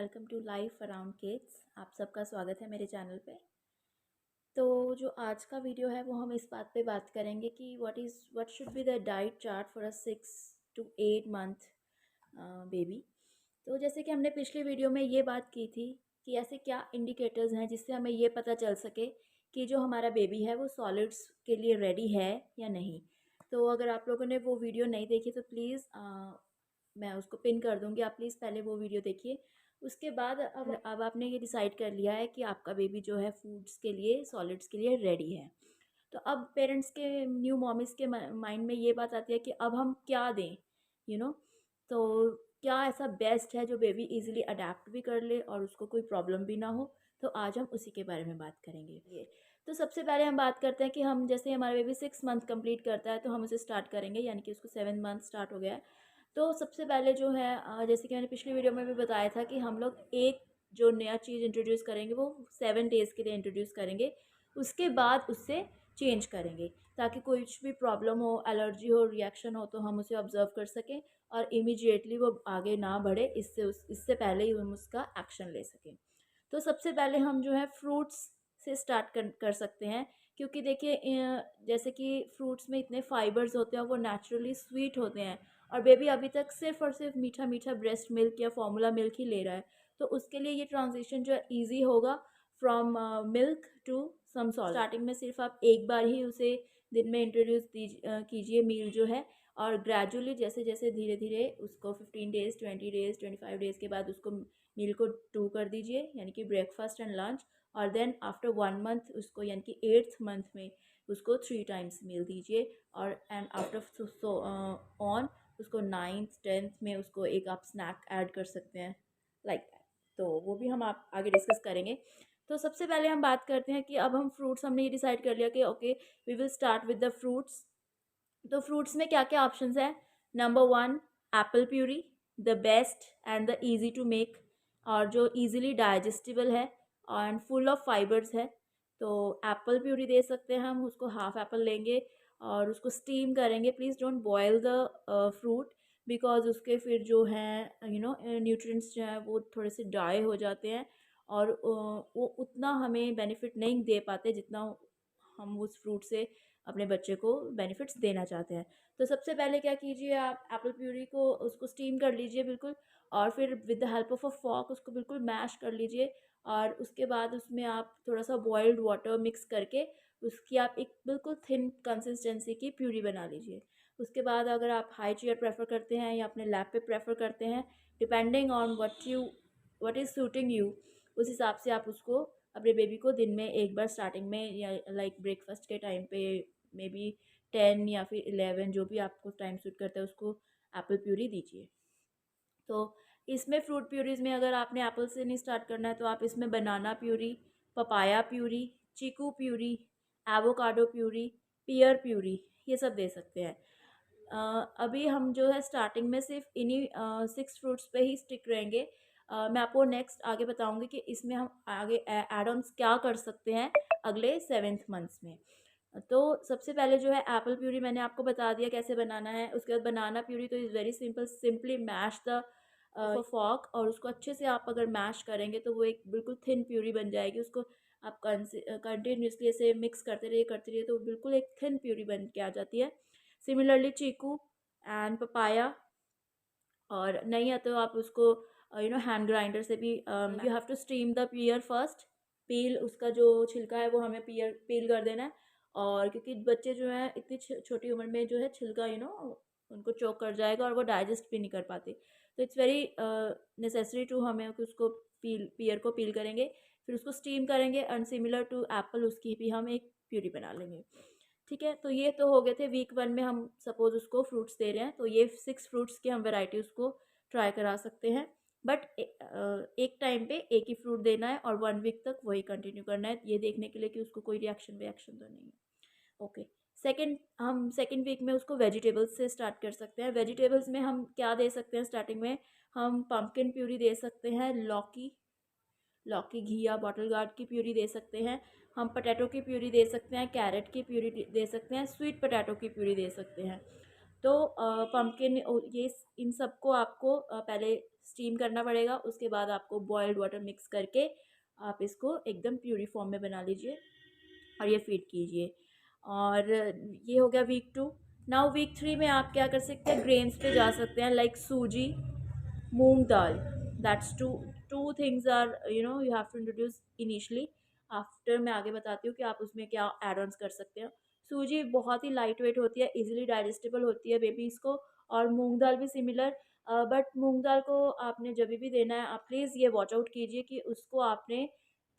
Welcome to life around kids. आप सबका स्वागत है मेरे चैनल पे। तो जो आज का वीडियो है वो हम इस बात पे बात करेंगे कि what should be the diet chart for a 6 to 8 month baby. तो जैसे कि हमने पिछली वीडियो में ये बात की थी कि ऐसे क्या इंडिकेटर्स हैं जिससे हमें ये पता चल सके कि जो हमारा बेबी है वो सॉलिड्स के लिए रेडी है या नहीं। तो अगर आप लोगों ने वो वीडियो नहीं देखी तो प्लीज़ मैं उसको पिन कर दूँगी, आप प्लीज़ पहले वो वीडियो देखिए। उसके बाद अब आपने ये डिसाइड कर लिया है कि आपका बेबी जो है फूड्स के लिए, सॉलिड्स के लिए रेडी है। तो अब पेरेंट्स के, न्यू मॉमिज़ के माइंड में ये बात आती है कि अब हम क्या दें, यू नो तो क्या ऐसा बेस्ट है जो बेबी इजीली अडेप्ट भी कर ले और उसको कोई प्रॉब्लम भी ना हो। तो आज हम उसी के बारे में बात करेंगे। ये तो सबसे पहले हम बात करते हैं कि हम जैसे हमारा बेबी 6 मंथ कंप्लीट करता है तो हम उसे स्टार्ट करेंगे, यानी कि उसको 7 मंथ स्टार्ट हो गया है। तो सबसे पहले जो है जैसे कि मैंने पिछली वीडियो में भी बताया था कि हम लोग एक जो नया चीज़ इंट्रोड्यूस करेंगे वो 7 डेज़ के लिए इंट्रोड्यूस करेंगे। उसके बाद उससे चेंज करेंगे ताकि कुछ भी प्रॉब्लम हो, एलर्जी हो, रिएक्शन हो तो हम उसे ऑब्जर्व कर सकें और इमीडिएटली वो आगे ना बढ़े, इससे पहले ही हम उसका एक्शन ले सकें। तो सबसे पहले हम जो है फ्रूट्स से स्टार्ट कर सकते हैं, क्योंकि देखिए जैसे कि फ्रूट्स में इतने फाइबर्स होते हैं, वो नेचुरली स्वीट होते हैं और बेबी अभी तक सिर्फ और सिर्फ मीठा मीठा ब्रेस्ट मिल्क या फॉर्मूला मिल्क ही ले रहा है। तो उसके लिए ये ट्रांजिशन जो है ईजी होगा from milk to some solid. Starting में सिर्फ आप एक बार ही उसे दिन में इंट्रोड्यूस कीजिए मील जो है, और ग्रेजुअली जैसे जैसे धीरे धीरे उसको 15 डेज़, 20 डेज़, 25 डेज़ के बाद उसको मील को 2 कर दीजिए, यानी कि ब्रेकफास्ट एंड लंच। और देन आफ्टर 1 मंथ उसको, यानी कि 8th मंथ में उसको 3 टाइम्स मील दीजिए। और एंड आफ्टर ऑन उसको 9th 10th में उसको एक आप स्नैक ऐड कर सकते हैं, लाइक दैट। तो वो भी हम आप आगे डिस्कस करेंगे। तो सबसे पहले हम बात करते हैं कि अब हम फ्रूट्स, हमने ये डिसाइड कर लिया कि okay we will start with the fruits. तो फ्रूट्स में क्या क्या ऑप्शंस हैं? Number 1, apple puree, the best and the easy to make, और जो इजीली डाइजेस्टिबल है एंड फुल ऑफ फाइबर्स है। तो एप्पल प्यूरी दे सकते हैं हम, उसको हाफ एप्पल लेंगे और उसको स्टीम करेंगे। Please don't boil the fruit, because उसके फिर जो हैं न्यूट्रिएंट्स जो हैं वो थोड़े से ड्राई हो जाते हैं और वो उतना हमें बेनिफिट नहीं दे पाते जितना हम उस फ्रूट से अपने बच्चे को बेनिफिट्स देना चाहते हैं। तो सबसे पहले क्या कीजिए, आप एप्पल प्यूरी को उसको स्टीम कर लीजिए बिल्कुल, और फिर with the help of a fork उसको बिल्कुल मैश कर लीजिए। और उसके बाद उसमें आप थोड़ा सा बॉइल्ड वाटर मिक्स करके उसकी आप एक बिल्कुल थिन कंसिस्टेंसी की प्यूरी बना लीजिए। उसके बाद अगर आप हाई चेयर प्रेफर करते हैं या अपने लैप पे प्रेफर करते हैं, depending on what is suiting you, उस हिसाब से आप उसको अपने बेबी को दिन में एक बार स्टार्टिंग में या लाइक ब्रेकफास्ट के टाइम पे मे बी 10 या फिर 11, जो भी आपको टाइम सूट करता है उसको एप्पल प्यूरी दीजिए। तो इसमें फ्रूट प्यूरीज में अगर आपने एप्पल से नहीं स्टार्ट करना है तो आप इसमें बनाना प्यूरी, पपाया प्यूरी, चीकू प्यूरी, एवोकाडो प्यूरी, पियर प्यूरी, ये सब दे सकते हैं। अभी हम जो है स्टार्टिंग में सिर्फ इन्हीं 6 फ्रूट्स पे ही स्टिक रहेंगे। मैं आपको नेक्स्ट आगे बताऊंगी कि इसमें हम आगे एड ऑन्स क्या कर सकते हैं अगले 7th मंथ्स में। तो सबसे पहले जो है एप्पल प्यूरी मैंने आपको बता दिया कैसे बनाना है। उसके बाद बनाना प्यूरी तो is very simple, simply mash the fork, और उसको अच्छे से आप अगर मैश करेंगे तो वो एक बिल्कुल थिन प्यूरी बन जाएगी। उसको आप कंटिन्यूसली ऐसे मिक्स करते रहिए तो बिल्कुल एक थिन प्यूरी बन के आ जाती है। सिमिलरली चीकू एंड पपाया, और नहीं है तो आप उसको हैंड ग्राइंडर से भी, you have to steam the pear first. Peel, उसका जो छिलका है वो हमें पील कर देना है। और क्योंकि बच्चे जो हैं इतनी छोटी उम्र में जो है छिलका उनको चोक कर जाएगा और वो डाइजेस्ट भी नहीं कर पाते। तो इट्स वेरी नेसेसरी टू, हमें उसको पियर को पील करेंगे, फिर उसको स्टीम करेंगे एंड सिमिलर टू एप्पल उसकी भी हम एक प्यूरी बना लेंगे। ठीक है, तो ये तो हो गए थे वीक 1 में हम सपोज उसको फ्रूट्स दे रहे हैं, तो ये 6 फ्रूट्स की हम वेराइटी उसको ट्राई करा सकते हैं। बट एक टाइम पे एक ही फ्रूट देना है और 1 वीक तक वही कंटिन्यू करना है, ये देखने के लिए कि उसको कोई रिएक्शन तो नहीं है। ओके, सेकेंड वीक में उसको वेजिटेबल्स से स्टार्ट कर सकते हैं। वेजिटेबल्स में हम क्या दे सकते हैं स्टार्टिंग में? हम पम्पकिन प्यूरी दे सकते हैं, लौकी घिया बॉटल गार्ड की प्यूरी दे सकते हैं, हम पोटैटो की प्यूरी दे सकते हैं, कैरेट की प्यूरी दे सकते हैं, स्वीट पोटैटो की प्यूरी दे सकते हैं। तो पम्पकिन ये इन सबको आपको पहले स्टीम करना पड़ेगा, उसके बाद आपको बॉइल्ड वाटर मिक्स करके आप इसको एकदम प्यूरी फॉर्म में बना लीजिए और ये फीड कीजिए। और ये हो गया वीक 2। नाउ वीक 3 में आप क्या कर सकते हैं, ग्रेन्स पे जा सकते हैं, like sooji, moong dal. That's two things are you have to introduce initially. After मैं आगे बताती हूँ कि आप उसमें क्या एड ऑन्स कर सकते हैं। सूजी बहुत ही लाइट वेट होती है, इजीली डाइजेस्टेबल होती है बेबीज़ को। और मूंग दाल भी सिमिलर, बट मूंग दाल को आपने जब भी देना है, आप प्लीज़ ये वॉच आउट कीजिए कि उसको आपने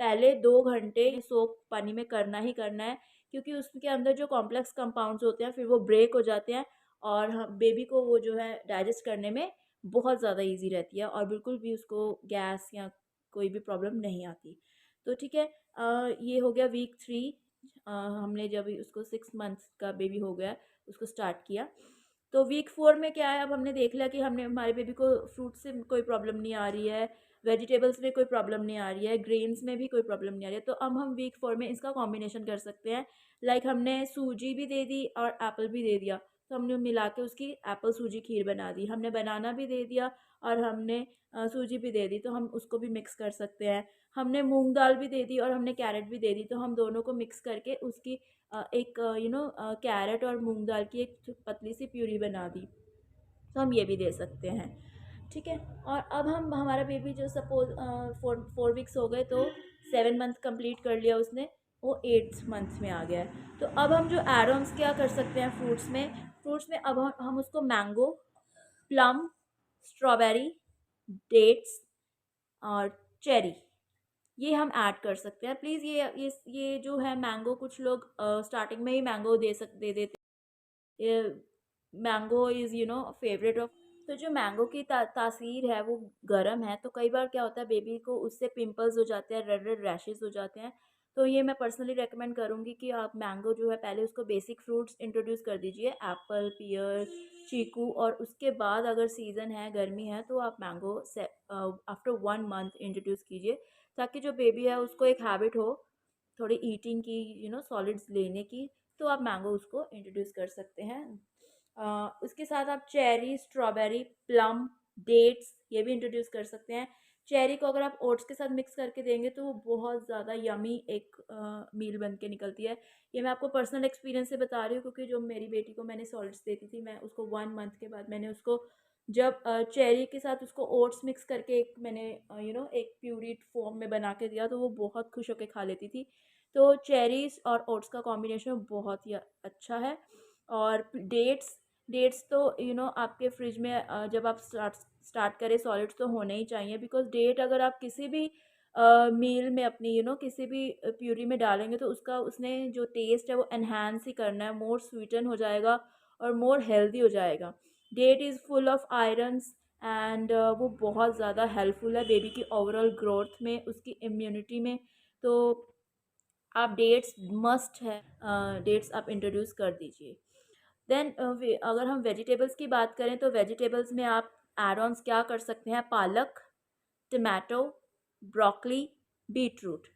पहले 2 घंटे सोक पानी में करना ही करना है, क्योंकि उसके अंदर जो कॉम्प्लेक्स कंपाउंड्स होते हैं फिर वो ब्रेक हो जाते हैं और बेबी को वो जो है डाइजेस्ट करने में बहुत ज़्यादा इजी रहती है और बिल्कुल भी उसको गैस या कोई भी प्रॉब्लम नहीं आती। तो ठीक है, ये हो गया वीक 3। हमने जब उसको 6 मंथ्स का बेबी हो गया उसको स्टार्ट किया। तो वीक 4 में क्या है, अब हमने देख लिया कि हमने हमारे बेबी को फ्रूट से कोई प्रॉब्लम नहीं आ रही है, वेजिटेबल्स में कोई प्रॉब्लम नहीं आ रही है, ग्रेन्स में भी कोई प्रॉब्लम नहीं आ रही है, तो अब हम वीक 4 में इसका कॉम्बिनेशन कर सकते हैं। लाइक हमने सूजी भी दे दी और एप्पल भी दे दिया, तो हमने मिला के उसकी एप्पल सूजी खीर बना दी। हमने बनाना भी दे दिया और हमने सूजी भी दे दी, तो हम उसको भी मिक्स कर सकते हैं। हमने मूंग दाल भी दे दी और हमने कैरेट भी दे दी, तो हम दोनों को मिक्स करके उसकी एक कैरेट और मूंग दाल की एक पतली सी प्यूरी बना दी, तो हम ये भी दे सकते हैं। ठीक है, और अब हम हमारा बेबी जो सपोज 4 वीक्स हो गए, तो 7 मंथ कंप्लीट कर लिया उसने, वो 8 मंथ में आ गया है। तो अब हम जो एडम्स क्या कर सकते हैं फ्रूट्स में अब हम उसको मैंगो, प्लम, स्ट्रॉबेरी, डेट्स और चेरी, ये हम ऐड कर सकते हैं। प्लीज़ ये जो है मैंगो, कुछ लोग स्टार्टिंग में ही मैंगो दे देते, मैंगो इज़ फेवरेट ऑफ। तो जो मैंगो की तासीर है वो गर्म है, तो कई बार क्या होता है बेबी को उससे पिंपल्स हो जाते हैं, रेड रेड रैशेस हो जाते हैं। तो ये मैं पर्सनली रेकमेंड करूँगी कि आप मैंगो जो है पहले उसको बेसिक फ्रूट्स इंट्रोड्यूस कर दीजिए, एप्पल, पियर, चीकू, और उसके बाद अगर सीज़न है, गर्मी है, तो आप मैंगो से आफ्टर 1 मंथ इंट्रोड्यूस कीजिए, ताकि जो बेबी है उसको एक हैबिट हो थोड़ी ईटिंग की, सॉलिड्स लेने की। तो आप मैंगो उसको इंट्रोड्यूस कर सकते हैं। उसके साथ आप चेरी, स्ट्रॉबेरी, प्लम, डेट्स ये भी इंट्रोड्यूस कर सकते हैं। चेरी को अगर आप ओट्स के साथ मिक्स करके देंगे तो वो बहुत ज़्यादा यमी एक मील बन के निकलती है। ये मैं आपको पर्सनल एक्सपीरियंस से बता रही हूँ, क्योंकि जो मेरी बेटी को मैंने सॉलिड्स देती थी, मैं उसको 1 मंथ के बाद मैंने उसको जब चेरी के साथ उसको ओट्स मिक्स करके एक मैंने एक प्यूरी फॉर्म में बना के दिया, तो वो बहुत खुश होकर खा लेती थी। तो चेरीज और ओट्स का कॉम्बिनेशन बहुत ही अच्छा है। और डेट्स, डेट्स तो आपके फ्रिज में जब आप स्टार्ट करें सॉलिड्स तो होने ही चाहिए, बिकॉज डेट अगर आप किसी भी मील में अपनी किसी भी प्यूरी में डालेंगे तो उसका उसने जो टेस्ट है वो एनहांस ही करना है, मोर स्वीटन हो जाएगा और मोर हेल्दी हो जाएगा। That is full of irons and वो बहुत ज़्यादा हेल्पफुल है बेबी की ओवरऑल ग्रोथ में, उसकी इम्यूनिटी में। तो आप डेट्स मस्ट है, डेट्स आप इंट्रोड्यूस कर दीजिए। देन अगर हम वेजिटेबल्स की बात करें तो वेजिटेबल्स में आप एड ऑन्स क्या कर सकते हैं, पालक, टमाटो, ब्रोकली, बीटरूट।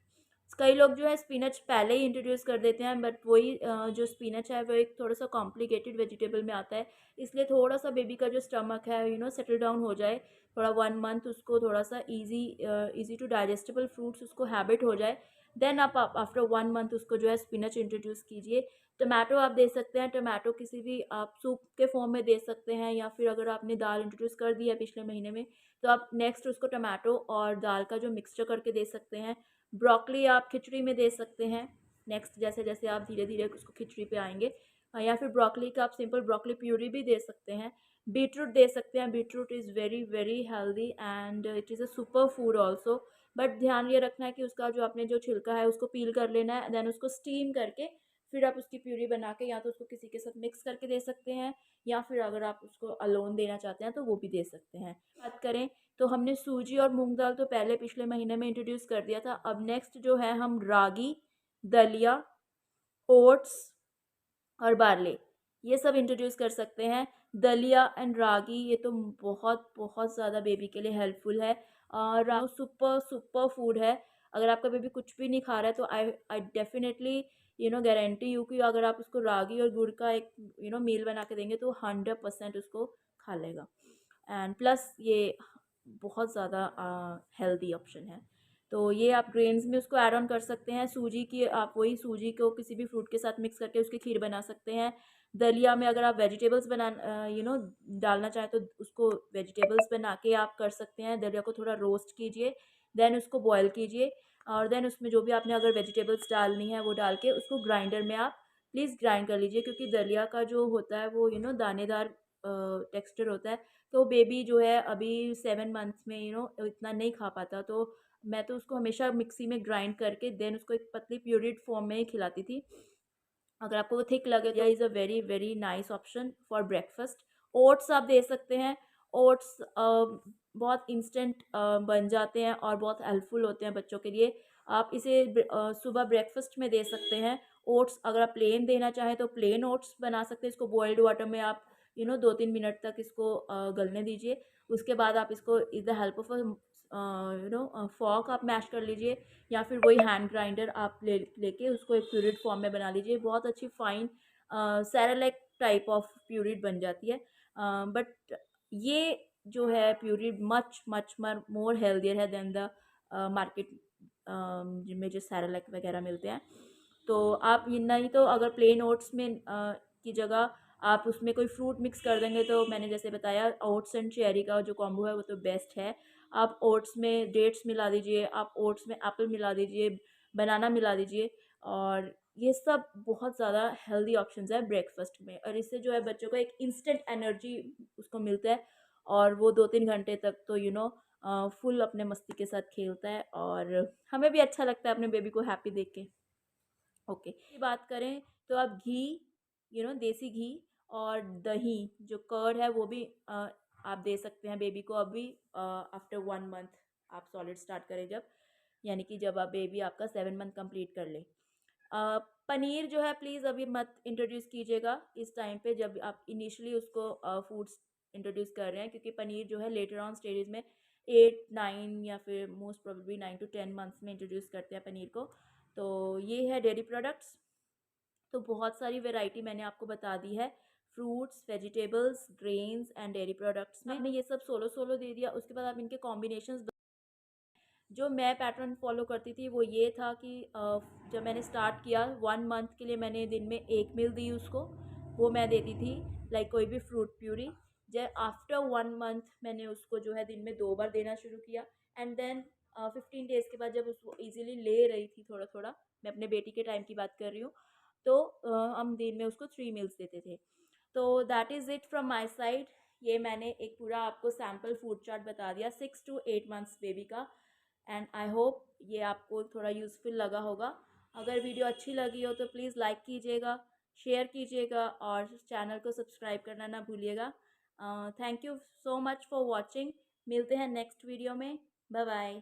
कई लोग जो है स्पिनच पहले ही इंट्रोड्यूस कर देते हैं, बट वही जो स्पिनच है वो एक थोड़ा सा कॉम्प्लिकेटेड वेजिटेबल में आता है, इसलिए थोड़ा सा बेबी का जो स्टमक है सेटल डाउन हो जाए, थोड़ा 1 मंथ उसको थोड़ा सा इजी टू डाइजेस्टेबल फ्रूट्स उसको हैबिट हो जाए, देन आप आफ्टर 1 मंथ उसको जो है स्पिनच इंट्रोड्यूस कीजिए। टमाटो आप दे सकते हैं, टमाटो किसी भी आप सूप के फॉर्म में दे सकते हैं, या फिर अगर आपने दाल इंट्रोड्यूस कर दी है पिछले महीने में तो आप नेक्स्ट उसको टमाटो और दाल का जो मिक्सचर करके दे सकते हैं। ब्रोकली आप खिचड़ी में दे सकते हैं, नेक्स्ट जैसे जैसे आप धीरे धीरे उसको खिचड़ी पे आएंगे। या फिर ब्रोकली का आप सिंपल ब्रोकली प्यूरी भी दे सकते हैं। बीटरूट दे सकते हैं, beetroot is very very healthy and it is a super food also, but ध्यान ये रखना है कि उसका जो आपने जो छिलका है उसको पील कर लेना है, देन उसको स्टीम करके फिर आप उसकी प्यूरी बना के या तो उसको किसी के साथ मिक्स करके दे सकते हैं, या फिर अगर आप उसको अलोन देना चाहते हैं तो वो भी दे सकते हैं। बात करें तो हमने सूजी और मूंग दाल तो पहले पिछले महीने में इंट्रोड्यूस कर दिया था। अब नेक्स्ट जो है हम रागी, दलिया, ओट्स और बार्ले ये सब इंट्रोड्यूस कर सकते हैं। दलिया एंड रागी ये तो बहुत बहुत ज़्यादा बेबी के लिए हेल्पफुल है और सुपर सुपर फूड है। अगर आपका बेबी कुछ भी नहीं खा रहा है तो आई आई डेफिनेटली गारंटी यू कि अगर आप उसको रागी और गुड़ का एक मील बना के देंगे तो 100% उसको खा लेगा। एंड प्लस ये बहुत ज़्यादा हेल्दी ऑप्शन है। तो ये आप ग्रेन्स में उसको ऐड ऑन कर सकते हैं। सूजी की आप वही सूजी को किसी भी फ्रूट के साथ मिक्स करके उसकी खीर बना सकते हैं। दलिया में अगर आप वेजिटेबल्स बना डालना चाहें तो उसको वेजिटेबल्स बना के आप कर सकते हैं। दलिया को थोड़ा रोस्ट कीजिए, देन उसको बॉयल कीजिए और देन उसमें जो भी आपने अगर वेजिटेबल्स डालनी है वो डाल के उसको ग्राइंडर में आप प्लीज़ ग्राइंड कर लीजिए, क्योंकि दलिया का जो होता है वो दानेदार टेक्सचर होता है। तो बेबी जो है अभी 7 मंथ्स में इतना नहीं खा पाता, तो मैं तो उसको हमेशा मिक्सी में ग्राइंड करके देन उसको एक पतली प्यूरिड फॉर्म में ही खिलाती थी। अगर आपको वो थिक लगे तो is a very very nice option for breakfast. Oats आप दे सकते हैं। ओट्स बहुत इंस्टेंट बन जाते हैं और बहुत हेल्पफुल होते हैं बच्चों के लिए। आप इसे सुबह ब्रेकफास्ट में दे सकते हैं। ओट्स अगर आप प्लेन देना चाहें तो प्लेन ओट्स बना सकते हैं। इसको बॉइल्ड वाटर में आप 2-3 मिनट तक इसको गलने दीजिए। उसके बाद आप इसको with the help of fork आप मैश कर लीजिए, या फिर वही हैंड ग्राइंडर आप लेके उसको एक प्यूरिड फॉर्म में बना लीजिए। बहुत अच्छी फाइन सेरेलैक टाइप ऑफ प्यूरिड बन जाती है। बट ये जो है प्यूरिड मच मच मोर हेल्दियर है देन द मार्केट जिनमें जो सेरेलैक वगैरह मिलते हैं। तो आप ये नहीं तो अगर प्लेन ओट्स में की जगह आप उसमें कोई फ्रूट मिक्स कर देंगे तो मैंने जैसे बताया ओट्स एंड चेरी का जो कॉम्बो है वो तो बेस्ट है। आप ओट्स में डेट्स मिला दीजिए, आप ओट्स में एप्पल मिला दीजिए, बनाना मिला दीजिए, और ये सब बहुत ज़्यादा हेल्दी ऑप्शंस है ब्रेकफास्ट में। और इससे जो है बच्चों को एक इंस्टेंट एनर्जी उसको मिलता है और वो 2-3 घंटे तक तो फुल अपने मस्ती के साथ खेलता है, और हमें भी अच्छा लगता है अपने बेबी को हैप्पी देख के। ओके, की बात करें तो आप घी, देसी घी और दही जो कर्ड है वो भी आप दे सकते हैं बेबी को अभी आफ्टर 1 मंथ। आप सॉलिड स्टार्ट करें जब, यानी कि जब आप बेबी आपका 7 मंथ कंप्लीट कर ले। पनीर जो है प्लीज़ अभी मत इंट्रोड्यूस कीजिएगा इस टाइम पे जब आप इनिशियली उसको फूड्स इंट्रोड्यूस कर रहे हैं, क्योंकि पनीर जो है लेटर ऑन स्टेजेस में 8-9 या फिर मोस्ट प्रोबेबली 9 to 10 मंथ्स में इंट्रोड्यूस करते हैं पनीर को। तो ये है डेयरी प्रोडक्ट्स। तो बहुत सारी वैरायटी मैंने आपको बता दी है fruits, vegetables, grains and dairy products में। मैंने ये सब सोलो सोलो दे दिया, उसके बाद आप इनके कॉम्बिनेशंस। जो मैं पैटर्न फॉलो करती थी वो ये था कि जब मैंने स्टार्ट किया 1 मंथ के लिए मैंने दिन में 1 मील दी उसको, वो मैं देती थी लाइक कोई भी फ्रूट प्यूरी। जब आफ्टर 1 मंथ मैंने उसको जो है दिन में 2 बार देना शुरू किया, एंड देन 15 डेज़ के बाद जब उसको ईजिली ले रही थी थोड़ा थोड़ा, मैं अपने बेटी के टाइम की बात कर रही हूँ, तो हम दिन में उसको 3 मील्स देते थे। तो that is it from my side. ये मैंने एक पूरा आपको सैम्पल फूड चार्ट बता दिया 6 to 8 मंथ्स बेबी का, एंड आई होप ये आपको थोड़ा यूज़फुल लगा होगा। अगर वीडियो अच्छी लगी हो तो प्लीज़ लाइक कीजिएगा, शेयर कीजिएगा और चैनल को सब्सक्राइब करना ना भूलिएगा। Thank you so much for watching. मिलते हैं नेक्स्ट वीडियो में। Bye bye.